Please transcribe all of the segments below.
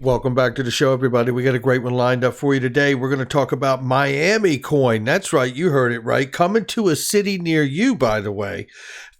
Welcome back to the show, everybody. We got a great one lined up for you today. We're going to talk about Miami coin. That's right. You heard it right. Coming to a city near you, by the way.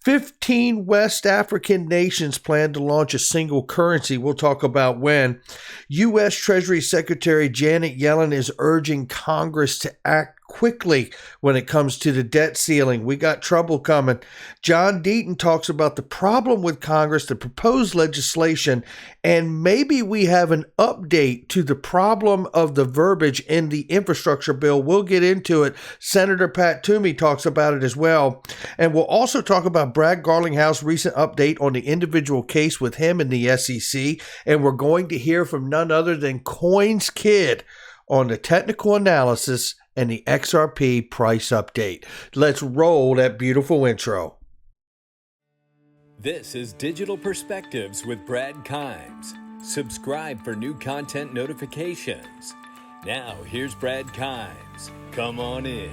15 West African nations plan to launch a single currency. We'll talk about when. U.S. Treasury Secretary Janet Yellen is urging Congress to act quickly when it comes to the debt ceiling. We got trouble coming. John Deaton talks about the problem with Congress, the proposed legislation, and maybe we have an update to the problem of the verbiage in the infrastructure bill. We'll get into it. Senator Pat Toomey talks about it as well. And we'll also talk about Brad Garlinghouse's recent update on the individual case with him and the SEC. And we're going to hear from none other than Coins Kid on the technical analysis and the XRP price update. Let's roll that beautiful intro. This is Digital Perspectives with Brad Kimes. Subscribe for new content notifications. Now, here's Brad Kimes. Come on in.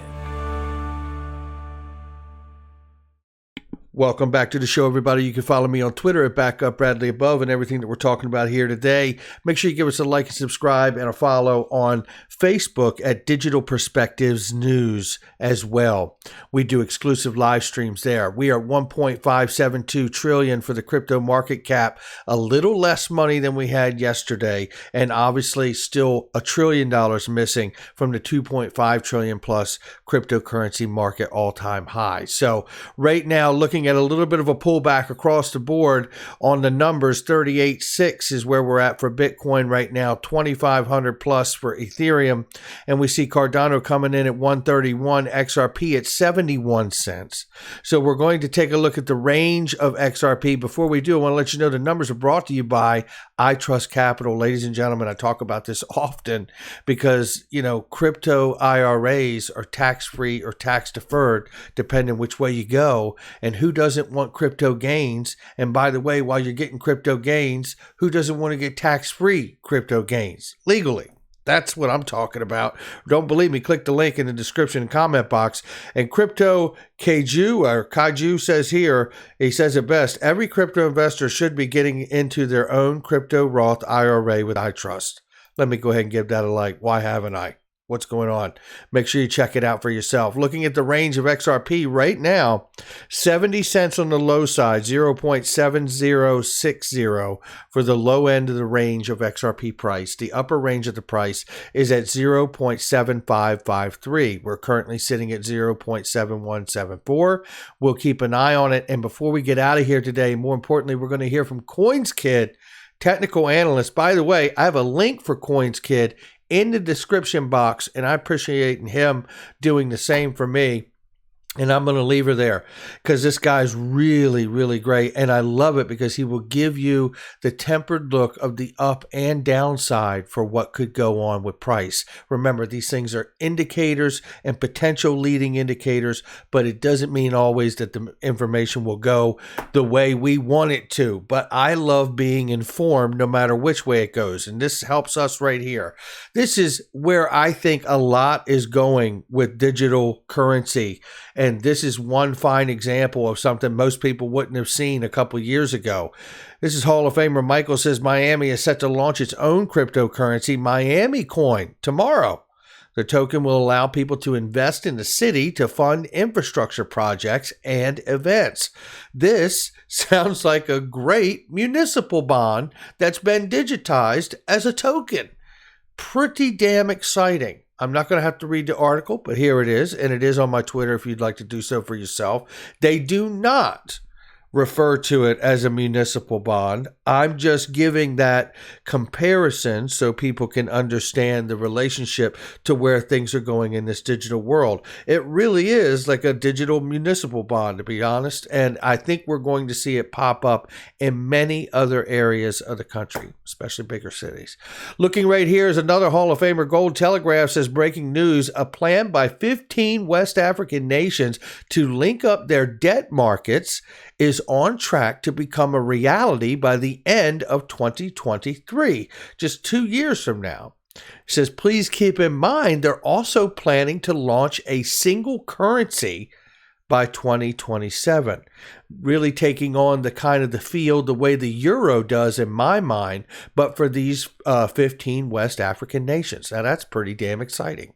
Welcome back to the show, everybody. You can follow me on Twitter at BackupBradleyAbove and everything that we're talking about here today. Make sure you give us a like and subscribe and a follow on Facebook at Digital Perspectives News as well. We do exclusive live streams there. We are 1.572 trillion for the crypto market cap, a little less money than we had yesterday, and obviously still $1 trillion missing from the 2.5 trillion plus cryptocurrency market all-time high. So right now, looking at a little bit of a pullback across the board on the numbers. 38.6 is where we're at for Bitcoin right now, 2,500 plus for Ethereum, and we see Cardano coming in at 131, XRP at 71 cents. So we're going to take a look at the range of XRP. Before we do, I want to let you know the numbers are brought to you by I Trust Capital. Ladies and gentlemen, I talk about this often because, crypto IRAs are tax-free or tax-deferred, depending which way you go, and who doesn't want crypto gains? And by the way, while you're getting crypto gains, who doesn't want to get tax-free crypto gains legally? That's what I'm talking about. Don't believe me? Click the link in the description and comment box. And Crypto Kaiju says here, he says it best, every crypto investor should be getting into their own crypto Roth IRA with iTrust. Let me go ahead and give that a like. Why haven't I? What's going on? Make sure you check it out for yourself. Looking at the range of XRP right now, 70 cents on the low side, 0.7060 for the low end of the range of XRP price. The upper range of the price is at 0.7553. We're currently sitting at 0.7174. We'll keep an eye on it. And before we get out of here today, more importantly, we're going to hear from Coins Kid, technical analyst. By the way, I have a link for Coins Kid in the description box, and I appreciate him doing the same for me. And I'm going to leave her there because this guy's really, really great. And I love it because he will give you the tempered look of the up and downside for what could go on with price. Remember, these things are indicators and potential leading indicators, but it doesn't mean always that the information will go the way we want it to. But I love being informed no matter which way it goes. And this helps us right here. This is where I think a lot is going with digital currency. And this is one fine example of something most people wouldn't have seen a couple years ago. This is Hall of Famer Michael says Miami is set to launch its own cryptocurrency, Miami Coin, tomorrow. The token will allow people to invest in the city to fund infrastructure projects and events. This sounds like a great municipal bond that's been digitized as a token. Pretty damn exciting. I'm not going to have to read the article, but here it is, and it is on my Twitter if you'd like to do so for yourself. They do not refer to it as a municipal bond. I'm just giving that comparison so people can understand the relationship to where things are going in this digital world. It really is like a digital municipal bond, to be honest, and I think we're going to see it pop up in many other areas of the country, especially bigger cities. Looking right here is another Hall of Famer. Gold Telegraph says, breaking news, a plan by 15 West African nations to link up their debt markets is on track to become a reality by the end of 2023, just 2 years from now. It says, please keep in mind they're also planning to launch a single currency by 2027, really taking on the kind of the field the way the euro does in my mind, but for these 15 West African nations. Now that's pretty damn exciting.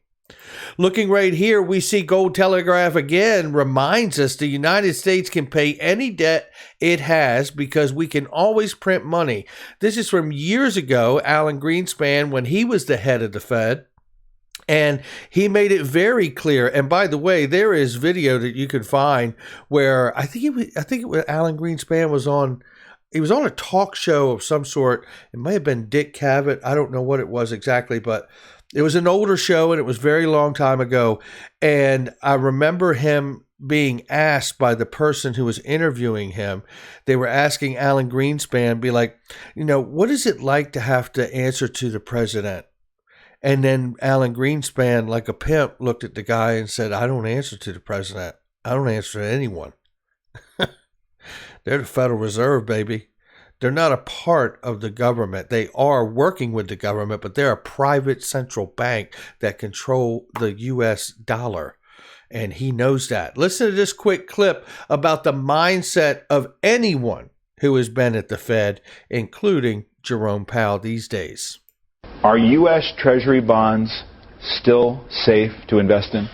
Looking right here, we see Gold Telegraph again reminds us the United States can pay any debt it has because we can always print money. This is from years ago, Alan Greenspan, when he was the head of the Fed. And he made it very clear. And by the way, there is video that you can find where I think it was Alan Greenspan was on. He was on a talk show of some sort. It may have been Dick Cavett. I don't know what it was exactly, but it was an older show and it was a very long time ago. And I remember him being asked by the person who was interviewing him. They were asking Alan Greenspan, be like, what is it like to have to answer to the president? And then Alan Greenspan, like a pimp, looked at the guy and said, I don't answer to the president. I don't answer to anyone. They're the Federal Reserve, baby. They're not a part of the government. They are working with the government, but they're a private central bank that control the U.S. dollar. And he knows that. Listen to this quick clip about the mindset of anyone who has been at the Fed, including Jerome Powell these days. Are U.S. Treasury bonds still safe to invest in?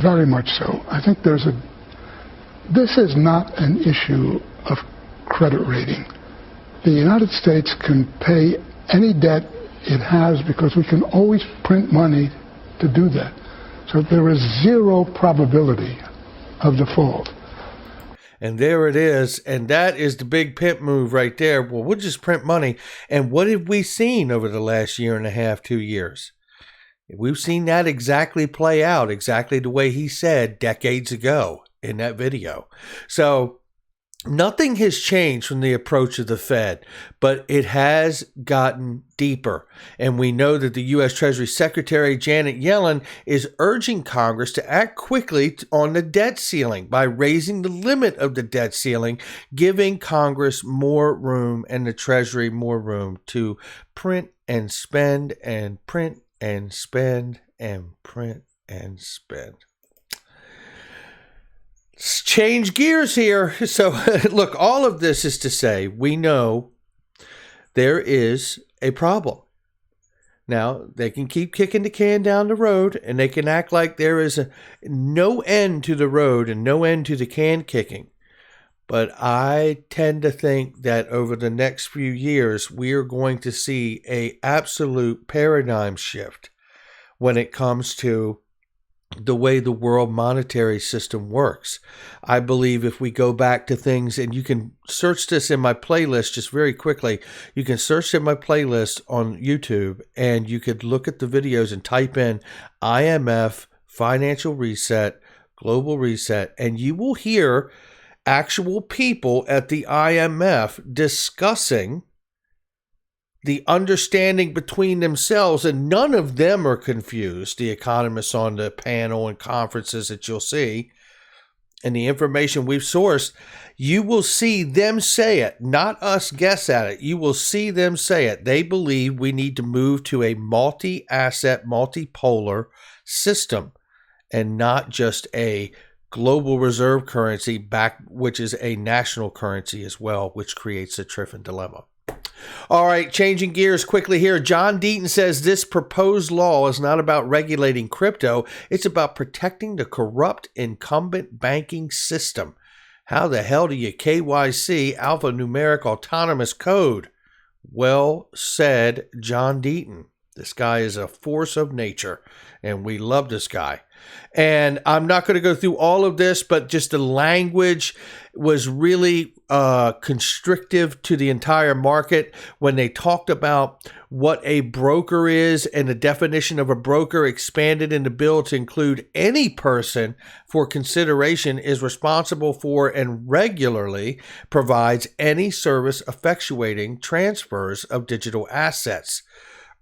Very much so. I think this is not an issue of credit rating. The United States can pay any debt it has because we can always print money to do that. So there is zero probability of default. And there it is. And that is the big pimp move right there. Well, we'll just print money. And what have we seen over the last year and a half, 2 years? We've seen that exactly play out, exactly the way he said decades ago in that video. So nothing has changed from the approach of the Fed, but it has gotten deeper. And we know that the U.S. Treasury Secretary Janet Yellen is urging Congress to act quickly on the debt ceiling by raising the limit of the debt ceiling, giving Congress more room and the Treasury more room to print and spend and print and spend and print and spend. Let's change gears here. So look, all of this is to say, we know there is a problem. Now, they can keep kicking the can down the road and they can act like there is no end to the road and no end to the can kicking. But I tend to think that over the next few years, we are going to see an absolute paradigm shift when it comes to the way the world monetary system works. I believe if we go back to things, and you can search this in my playlist just very quickly, you can search in my playlist on YouTube and you could look at the videos and type in IMF, financial reset, global reset, and you will hear actual people at the IMF discussing the understanding between themselves, and none of them are confused. The economists on the panel and conferences that you'll see and the information we've sourced, you will see them say it, not us guess at it. You will see them say it. They believe we need to move to a multi-asset, multipolar system and not just a global reserve currency which is a national currency as well, which creates a Triffin dilemma. All right, changing gears quickly here. John Deaton says this proposed law is not about regulating crypto. It's about protecting the corrupt incumbent banking system. How the hell do you KYC alphanumeric autonomous code? Well said, John Deaton. This guy is a force of nature, and we love this guy. And I'm not going to go through all of this, but just the language was really constrictive to the entire market when they talked about what a broker is, and the definition of a broker expanded in the bill to include any person for consideration is responsible for and regularly provides any service effectuating transfers of digital assets.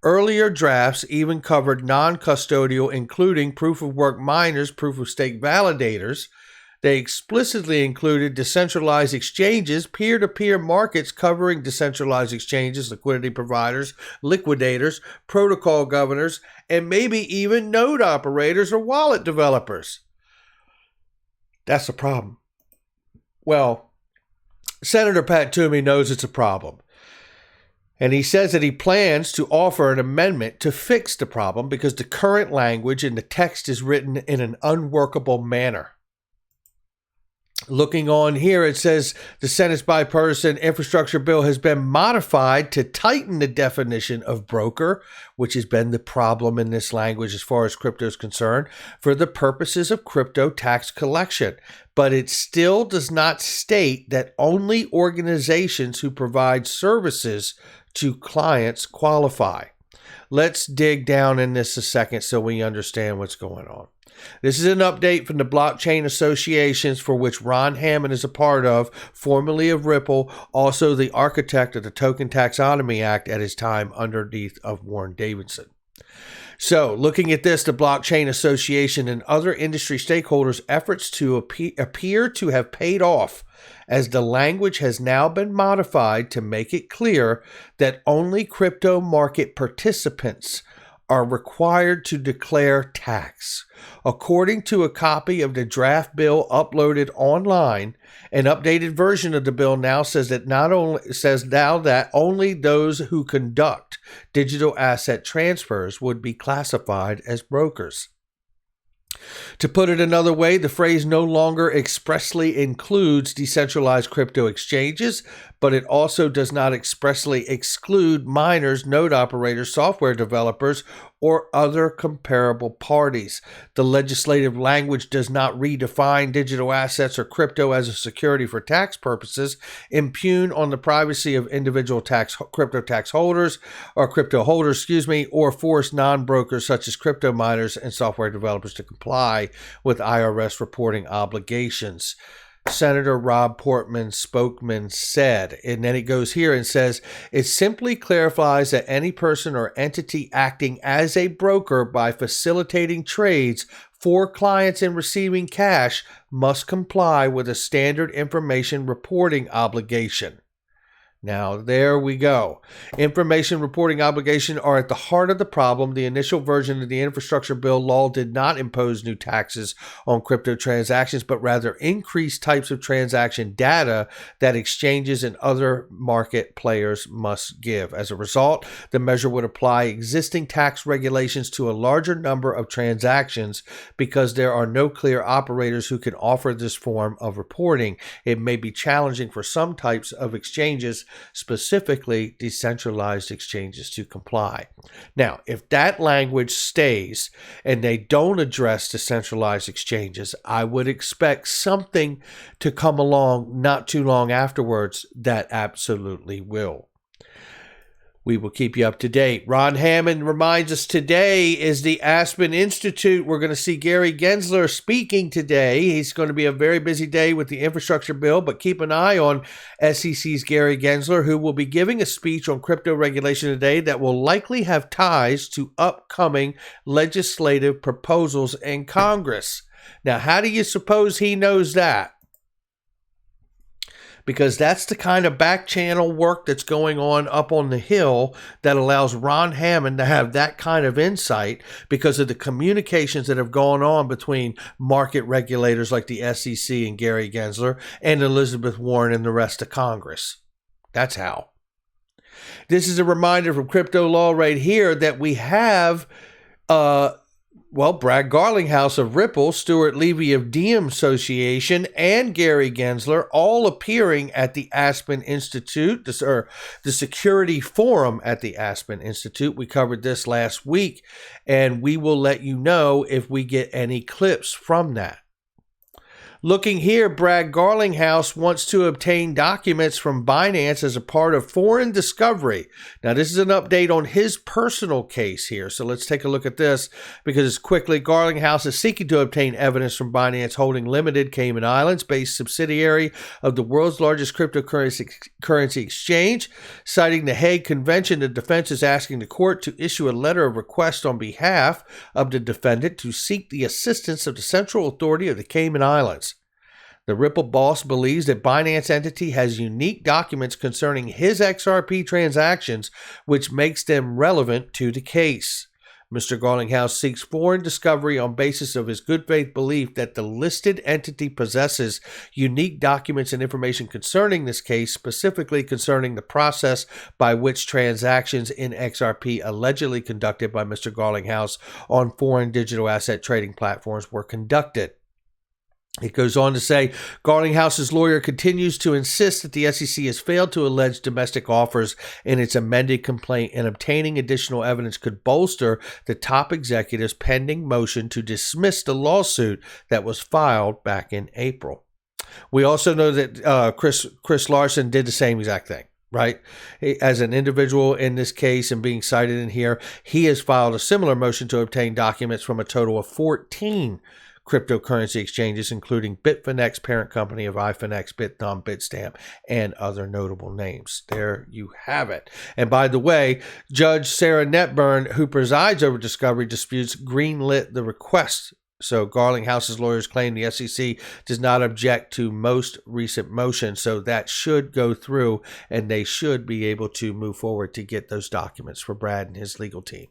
Earlier drafts even covered non-custodial, including proof-of-work miners, proof-of-stake validators. They explicitly included decentralized exchanges, peer-to-peer markets covering decentralized exchanges, liquidity providers, liquidators, protocol governors, and maybe even node operators or wallet developers. That's a problem. Well, Senator Pat Toomey knows it's a problem. And he says that he plans to offer an amendment to fix the problem because the current language in the text is written in an unworkable manner. Looking on here, it says the Senate's bipartisan infrastructure bill has been modified to tighten the definition of broker, which has been the problem in this language as far as crypto is concerned, for the purposes of crypto tax collection. But it still does not state that only organizations who provide services to clients qualify. Let's dig down in this a second so we understand what's going on. This is an update from the blockchain associations for which Ron Hammond is a part of, formerly of Ripple, also the architect of the Token Taxonomy Act at his time underneath of Warren Davidson. So, looking at this, the Blockchain Association and other industry stakeholders' efforts to appear to have paid off, as the language has now been modified to make it clear that only crypto market participants are required to declare tax. According to a copy of the draft bill uploaded online, an updated version of the bill now says that only those who conduct digital asset transfers would be classified as brokers. To put it another way, the phrase no longer expressly includes decentralized crypto exchanges, but it also does not expressly exclude miners, node operators, software developers, or other comparable parties. The legislative language does not redefine digital assets or crypto as a security for tax purposes, impugn on the privacy of individual crypto holders, or force non-brokers such as crypto miners and software developers to comply with IRS reporting obligations. Senator Rob Portman's spokesman said, and then it goes here and says, it simply clarifies that any person or entity acting as a broker by facilitating trades for clients and receiving cash must comply with a standard information reporting obligation. Now, there we go. Information reporting obligations are at the heart of the problem. The initial version of the infrastructure bill law did not impose new taxes on crypto transactions, but rather increased types of transaction data that exchanges and other market players must give. As a result, the measure would apply existing tax regulations to a larger number of transactions because there are no clear operators who can offer this form of reporting. It may be challenging for some types of exchanges, specifically decentralized exchanges, to comply. Now, if that language stays and they don't address decentralized exchanges, I would expect something to come along not too long afterwards that absolutely will. We will keep you up to date. Ron Hammond reminds us today is the Aspen Institute. We're going to see Gary Gensler speaking today. He's going to be a very busy day with the infrastructure bill, but keep an eye on SEC's Gary Gensler, who will be giving a speech on crypto regulation today that will likely have ties to upcoming legislative proposals in Congress. Now, how do you suppose he knows that? Because that's the kind of back channel work that's going on up on the Hill that allows Ron Hammond to have that kind of insight because of the communications that have gone on between market regulators like the SEC and Gary Gensler and Elizabeth Warren and the rest of Congress. That's how. This is a reminder from Crypto Law right here that we have Brad Garlinghouse of Ripple, Stuart Levy of Diem Association, and Gary Gensler all appearing at the Aspen Institute, the Security Forum at the Aspen Institute. We covered this last week, and we will let you know if we get any clips from that. Looking here, Brad Garlinghouse wants to obtain documents from Binance as a part of foreign discovery. Now, this is an update on his personal case here. So let's take a look at this because quickly, Garlinghouse is seeking to obtain evidence from Binance Holding Limited, Cayman Islands-based subsidiary of the world's largest cryptocurrency exchange. Citing the Hague Convention, the defense is asking the court to issue a letter of request on behalf of the defendant to seek the assistance of the Central Authority of the Cayman Islands. The Ripple boss believes that Binance entity has unique documents concerning his XRP transactions, which makes them relevant to the case. Mr. Garlinghouse seeks foreign discovery on basis of his good faith belief that the listed entity possesses unique documents and information concerning this case, specifically concerning the process by which transactions in XRP allegedly conducted by Mr. Garlinghouse on foreign digital asset trading platforms were conducted. It goes on to say, Garlinghouse's lawyer continues to insist that the SEC has failed to allege domestic offers in its amended complaint, and obtaining additional evidence could bolster the top executive's pending motion to dismiss the lawsuit that was filed back in April. We also know that Chris Larson did the same exact thing. Right? As an individual in this case and being cited in here, he has filed a similar motion to obtain documents from a total of 14 cryptocurrency exchanges, including Bitfinex, parent company of iFinex, Bitstamp, Bitstamp, and other notable names. There you have it. And by the way, Judge Sarah Netburn, who presides over discovery disputes, greenlit the request. So Garlinghouse's lawyers claim the SEC does not object to most recent motions, so that should go through, and they should be able to move forward to get those documents for Brad and his legal team.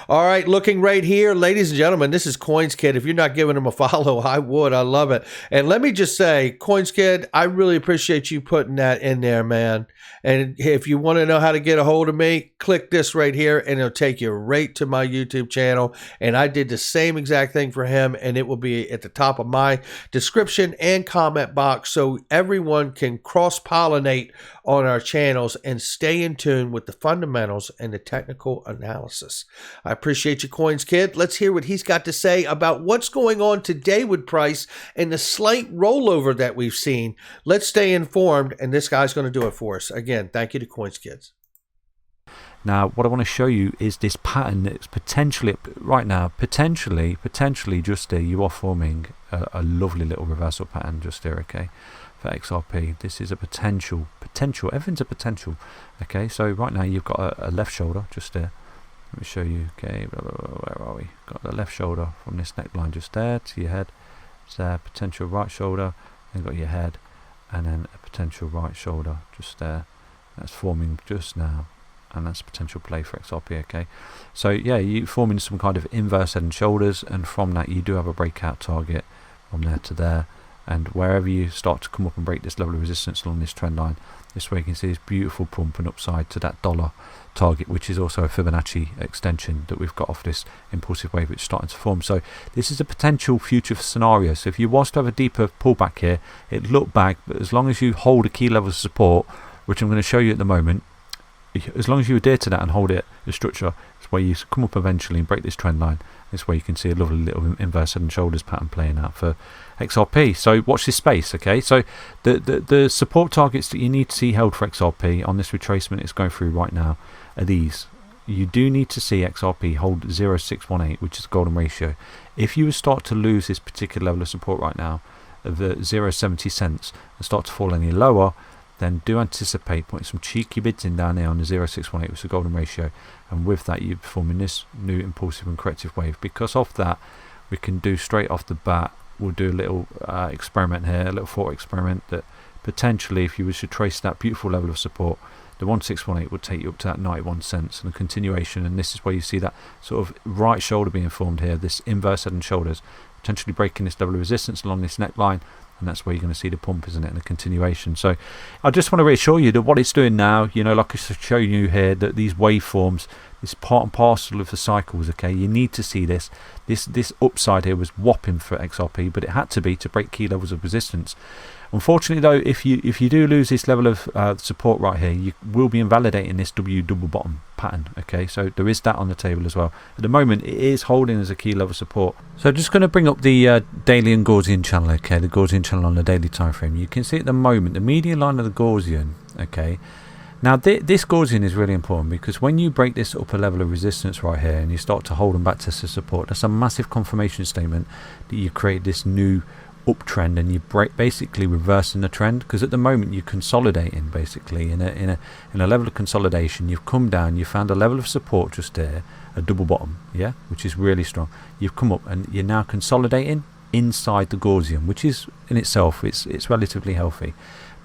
All right, looking right here, ladies and gentlemen, this is Coins Kid. If you're not giving him a follow, I would. I love it. And let me just say, Coins Kid, I really appreciate you putting that in there, man. And if you want to know how to get a hold of me, click this right here, and it'll take you right to my YouTube channel. And I did the same exact thing for him, and it will be at the top of my description and comment box so everyone can cross-pollinate on our channels and stay in tune with the fundamentals and the technical analysis. I appreciate you, Coins Kid. Let's hear what he's got to say about what's going on today with price and the slight rollover that we've seen. Let's stay informed, and this guy's going to do it for us. Again, thank you to Coins Kids. Now, what I want to show you is this pattern that's potentially, right now, potentially just there, you are forming a lovely little reversal pattern just there, okay, for XRP. This is a potential, everything's a potential, okay. So right now you've got a left shoulder just there. Let me show you, okay, where are we? Got the left shoulder from this neckline just there to your head. It's there, potential right shoulder, then got your head, and then a potential right shoulder just there. That's forming just now, and that's potential play for XRP, okay. So yeah, you forming some kind of inverse head and shoulders, and from that you do have a breakout target from there to there. And wherever you start to come up and break this level of resistance along this trend line, this way you can see this beautiful pump and upside to that dollar target, which is also a Fibonacci extension that we've got off this impulsive wave which is starting to form. So this is a potential future scenario. So if you was to have a deeper pullback here, it looked back, but as long as you hold a key level of support, which I'm going to show you at the moment, as long as you adhere to that and hold it, the structure, it's where you come up eventually and break this trend line. This way you can see a lovely little inverse head and shoulders pattern playing out for XRP. So watch this space, okay. So the support targets that you need to see held for XRP on this retracement it's going through right now are these. You do need to see XRP hold 0.618, which is the golden ratio. If you start to lose this particular level of support right now of the 0.70 cents and start to fall any lower, then do anticipate putting some cheeky bids in down there on the 0.618, which is the golden ratio, and with that you're forming this new impulsive and corrective wave. Because of that, we can do straight off the bat, we'll do a little experiment here, a little thought experiment, that potentially if you were to trace that beautiful level of support, the 1618 would take you up to that 91 cents and a continuation. And this is where you see that sort of right shoulder being formed here, this inverse head and shoulders, potentially breaking this level of resistance along this neckline. And that's where you're going to see the pump, isn't it, and the continuation. So I just want to reassure you that what it's doing now, you know, like I show you here, that these waveforms, this part and parcel of the cycles, okay, you need to see this. This upside here was whopping for XRP, but it had to be to break key levels of resistance. Unfortunately though, if you do lose this level of support right here, you will be invalidating this W double bottom pattern, okay. So there is that on the table as well. At the moment it is holding as a key level support. So just going to bring up the daily and Gaussian channel, okay, the Gaussian channel on the daily time frame. You can see at the moment the median line of the Gaussian, okay. Now this Gaussian is really important, because when you break this upper level of resistance right here and you start to hold them back to support, that's a massive confirmation statement that you create this new uptrend and you basically reversing the trend. Because at the moment you're consolidating, basically in a level of consolidation. You've come down, you found a level of support just there, a double bottom, yeah, which is really strong. You've come up and you're now consolidating inside the Gaussian, which is in itself it's relatively healthy.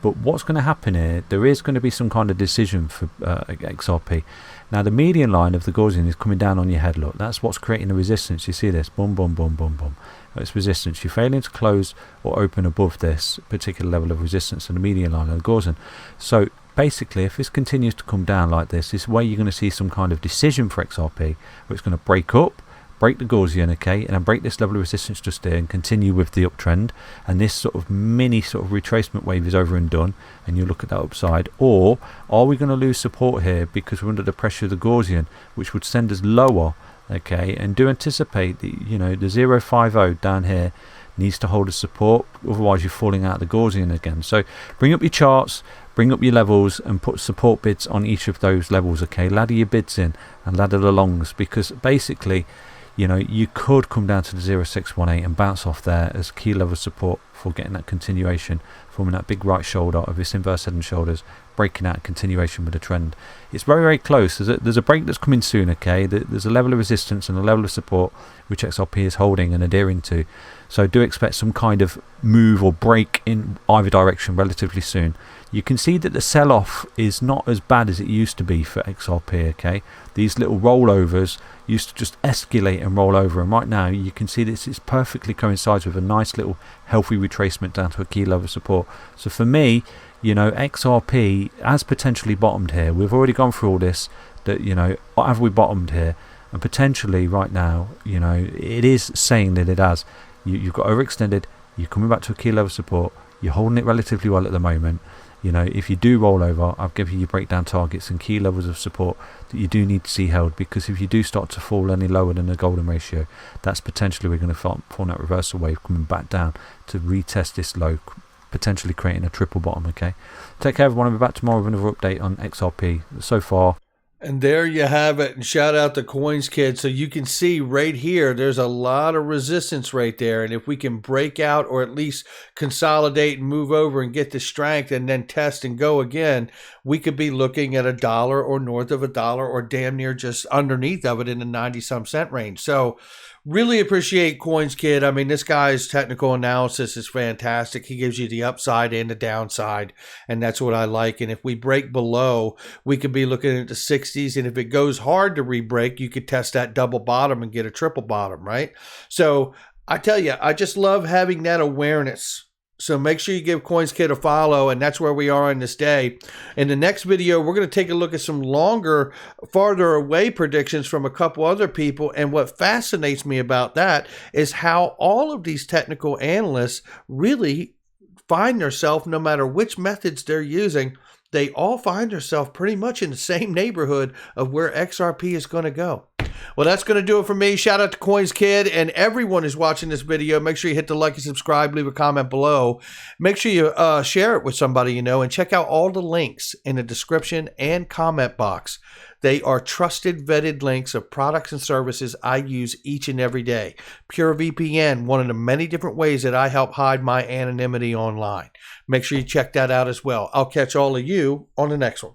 But what's going to happen here, there is going to be some kind of decision for XRP. Now the median line of the Gaussian is coming down on your head. Look, that's what's creating the resistance. You see this, boom, boom, boom, boom, boom. It's resistance. You're failing to close or open above this particular level of resistance in the median line of the Gaussian. So basically, if this continues to come down like this is where you're going to see some kind of decision for XRP, where it's going to break up, break the Gaussian, okay, and then break this level of resistance just here and continue with the uptrend, and this sort of mini sort of retracement wave is over and done, and you look at that upside. Or are we going to lose support here because we're under the pressure of the Gaussian, which would send us lower, okay? And do anticipate that, you know, the 050 down here needs to hold a support, otherwise you're falling out of the Gaussian again. So bring up your charts, bring up your levels, and put support bids on each of those levels, okay? Ladder your bids in and ladder the longs, because basically, you know, you could come down to the 0618 and bounce off there as key level support for getting that continuation, forming that big right shoulder of this inverse head and shoulders, breaking out continuation with the trend. It's very, very close. There's a break that's coming soon, okay? There's a level of resistance and a level of support which XRP is holding and adhering to. So do expect some kind of move or break in either direction relatively soon. You can see that the sell-off is not as bad as it used to be for XRP, okay? These little rollovers used to just escalate and roll over, and right now you can see this is perfectly coincides with a nice little healthy retracement down to a key level support. So for me, you know, XRP has potentially bottomed here. We've already gone through all this, that, you know, have we bottomed here? And potentially right now, you know, it is saying that it has. You've got overextended, you're coming back to a key level support, you're holding it relatively well at the moment. You know, if you do roll over, I've given you breakdown targets and key levels of support that you do need to see held, because if you do start to fall any lower than the golden ratio, that's potentially we're going to form that reversal wave coming back down to retest this low, potentially creating a triple bottom, okay? Take care everyone, I'll be back tomorrow with another update on XRP. So far, and there you have it. And shout out to Coins Kid. So you can see right here, there's a lot of resistance right there. And if we can break out or at least consolidate and move over and get the strength and then test and go again, we could be looking at $1 or north of $1 or damn near just underneath of it in the 90-some cent range. So really appreciate Coins Kid. I mean, this guy's technical analysis is fantastic. He gives you the upside and the downside, and that's what I like. And if we break below, we could be looking at the 60s, and if it goes hard to re-break, you could test that double bottom and get a triple bottom, right? So I tell you, I just love having that awareness. So make sure you give Coins Kid a follow, and that's where we are on this day. In the next video, we're going to take a look at some longer, farther away predictions from a couple other people. And what fascinates me about that is how all of these technical analysts really find themselves, no matter which methods they're using, they all find themselves pretty much in the same neighborhood of where XRP is going to go. Well, that's going to do it for me. Shout out to Coins Kid and everyone who's watching this video. Make sure you hit the like and subscribe, leave a comment below. Make sure you share it with somebody you know, and check out all the links in the description and comment box. They are trusted, vetted links of products and services I use each and every day. Pure VPN, one of the many different ways that I help hide my anonymity online. Make sure you check that out as well. I'll catch all of you on the next one.